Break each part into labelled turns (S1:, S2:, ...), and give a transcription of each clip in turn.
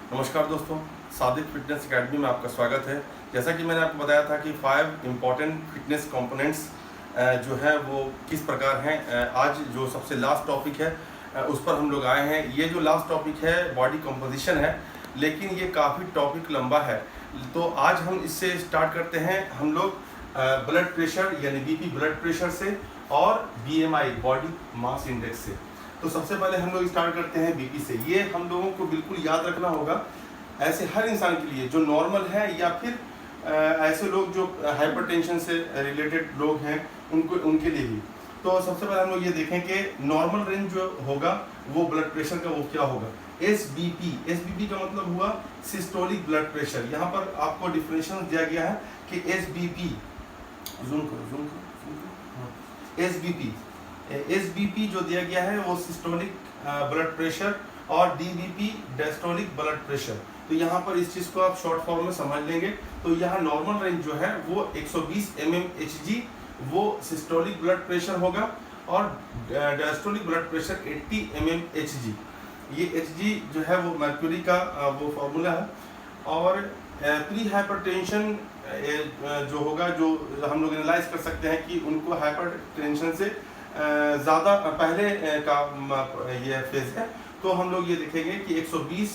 S1: नमस्कार दोस्तों, Sadiq fitness academy में आपका स्वागत है। जैसा कि मैंने आपको बताया था कि 5 इम्पॉर्टेंट फिटनेस कंपोनेंट्स जो है वो किस प्रकार हैं। आज जो सबसे लास्ट टॉपिक है उस पर हम लोग आए हैं। ये जो लास्ट टॉपिक है बॉडी कंपोजिशन है, लेकिन ये काफ़ी टॉपिक लंबा है, तो आज हम इससे स्टार्ट करते हैं। हम लोग ब्लड प्रेशर यानी बीपी ब्लड प्रेशर से और बीएमआई बॉडी मास इंडेक्स से। तो सबसे पहले हम लोग स्टार्ट करते हैं बीपी से। ये हम लोगों को बिल्कुल याद रखना होगा, ऐसे हर इंसान के लिए जो नॉर्मल है या फिर ऐसे लोग जो हाइपरटेंशन से रिलेटेड लोग हैं उनके लिए भी। तो सबसे पहले हम लोग ये देखें कि नॉर्मल रेंज जो होगा वो ब्लड प्रेशर का वो क्या होगा। एसबीपी का मतलब हुआ सिस्टोलिक ब्लड प्रेशर। यहाँ पर आपको डिफिनेशन दिया गया है कि एसबीपी एसबीपी जो दिया गया है वो सिस्टोलिक ब्लड प्रेशर और डीबीपी डायस्टोलिक ब्लड प्रेशर। तो यहाँ पर इस चीज़ को आप शॉर्ट फॉर्म में समझ लेंगे। तो यहाँ नॉर्मल रेंज जो है वो 120 mmHg वो सिस्टोलिक ब्लड प्रेशर होगा और डायस्टोलिक ब्लड प्रेशर 80 mmHg। ये Hg जो है वो मर्क्यूरी का वो फार्मूला है। और प्री हाइपरटेंशन जो होगा, जो हम लोग एनालाइज कर सकते हैं कि उनको हाइपरटेंशन से ज़्यादा पहले का ये फेज है। तो हम लोग ये देखेंगे कि 120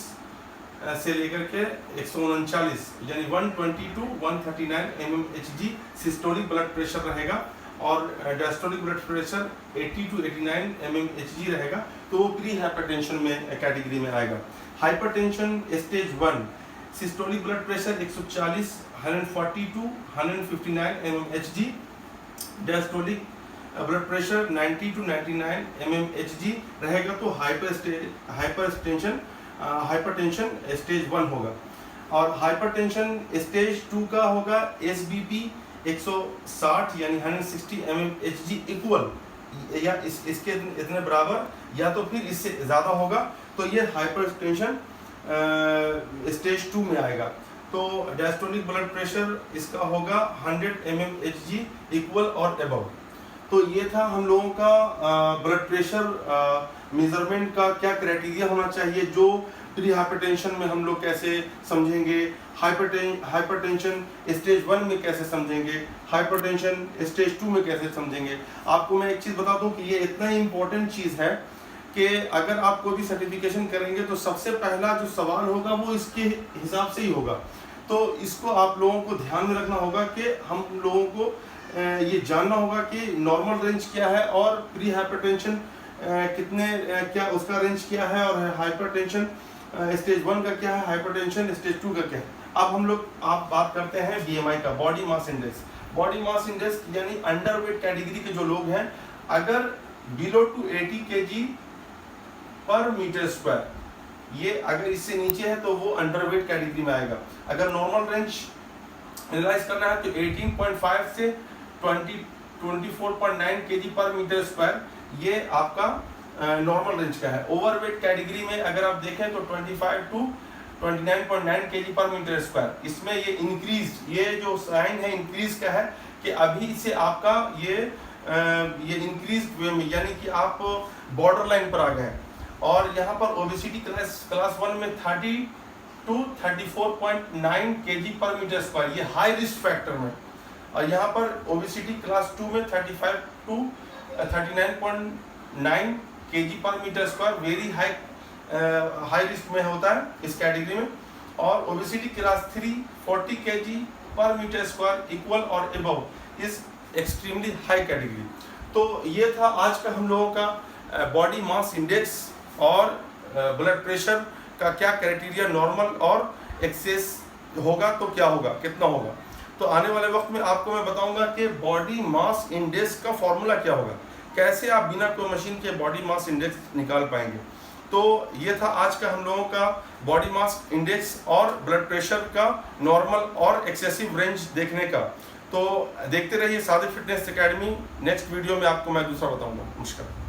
S1: से लेकर के 139 यानी 120 to 139 mmHg systolic blood pressure रहेगा और diastolic blood pressure 80 to 89 mmHg रहेगा। तो वो प्री हाइपरटेंशन में कैटेगरी में आएगा। Hypertension stage 1 systolic blood pressure 140 140 to 159 mmHg, diastolic blood pressure 90 to 99 mmHg रहेगा। तो हाइपरटेंशन स्टेज 1 होगा। और हाइपरटेंशन स्टेज 2 का होगा एसबीपी 160 यानी 160 mmHg इक्वल या इसके इतने बराबर या तो फिर इससे ज़्यादा होगा। तो ये हाइपरटेंशन स्टेज 2 में आएगा। तो डायस्टोलिक ब्लड प्रेशर इसका होगा 100 mmHg इक्वल और अबव। तो ये था हम लोगों का ब्लड प्रेशर मेजरमेंट का क्या क्राइटेरिया होना चाहिए, जो प्री हाइपरटेंशन में हम लोग कैसे समझेंगे, हाइपरटेंशन स्टेज 1 में कैसे समझेंगे, हाइपरटेंशन स्टेज 2 में कैसे समझेंगे। आपको मैं एक चीज़ बता दूं कि ये इतना इम्पोर्टेंट चीज़ है कि अगर आप कोई भी सर्टिफिकेशन करेंगे तो सबसे पहला जो सवाल होगा वो इसके हिसाब से ही होगा। तो इसको आप लोगों को ध्यान में रखना होगा कि हम लोगों को ये जानना होगा कि नॉर्मल रेंज क्या है और प्री हाइपरटेंशन कितने क्या उसका रेंज क्या है, और हाइपरटेंशन स्टेज 1 का क्या है, हाइपरटेंशन स्टेज 2 का क्या है। अब आप बात करते हैं बीएमआई का, body mass index. Body mass index यानी अंडरवेट कैटेगरी के जो लोग हैं, अगर बिलो टू 80 kg पर मीटर स्क्वायर, ये अगर इससे नीचे है तो वो अंडरवेट कैटेगरी में आएगा। अगर नॉर्मल रेंज एनालाइज करना है तो 18.5 से 24.9 kg पर मीटर स्क्वायर ये आपका नॉर्मल रेंज का है। ओवरवेट कैटेगरी में अगर आप देखें तो 25 to 29.9 kg पर मीटर स्क्वायर, इसमें ये इंक्रीज, ये जो साइन है इंक्रीज का है कि अभी से आपका ये इंक्रीज यानी कि आप बॉर्डर लाइन पर आ गए हैं। और यहाँ पर ओबेसिटी क्लास 1 में 30 to 34.9 kg पर मीटर स्क्वायर, ये हाई रिस्क फैक्टर में। और यहाँ पर ओबेसिटी क्लास 2 में 35 to 39.9 kg पर metre square, very high risk में होता है इस कैटेगरी में। और ओबेसिटी क्लास 3 40 kg पर मीटर स्क्वायर इक्वल और above is extremely high category. तो ये था आज का हम लोगों का बॉडी मास इंडेक्स और ब्लड प्रेशर का क्या क्राइटेरिया नॉर्मल और एक्सेस होगा तो क्या होगा, कितना होगा। तो आने वाले वक्त में आपको मैं बताऊंगा कि बॉडी मास इंडेक्स का फॉर्मूला क्या होगा, कैसे आप बिना कोई मशीन के बॉडी मास इंडेक्स निकाल पाएंगे। तो ये था आज का हम लोगों का बॉडी मास इंडेक्स और ब्लड प्रेशर का नॉर्मल और एक्सेसिव रेंज देखने का। तो देखते रहिए Sadiq fitness academy. Next video में आपको मैं दूसरा बताऊंगा। नमस्कार।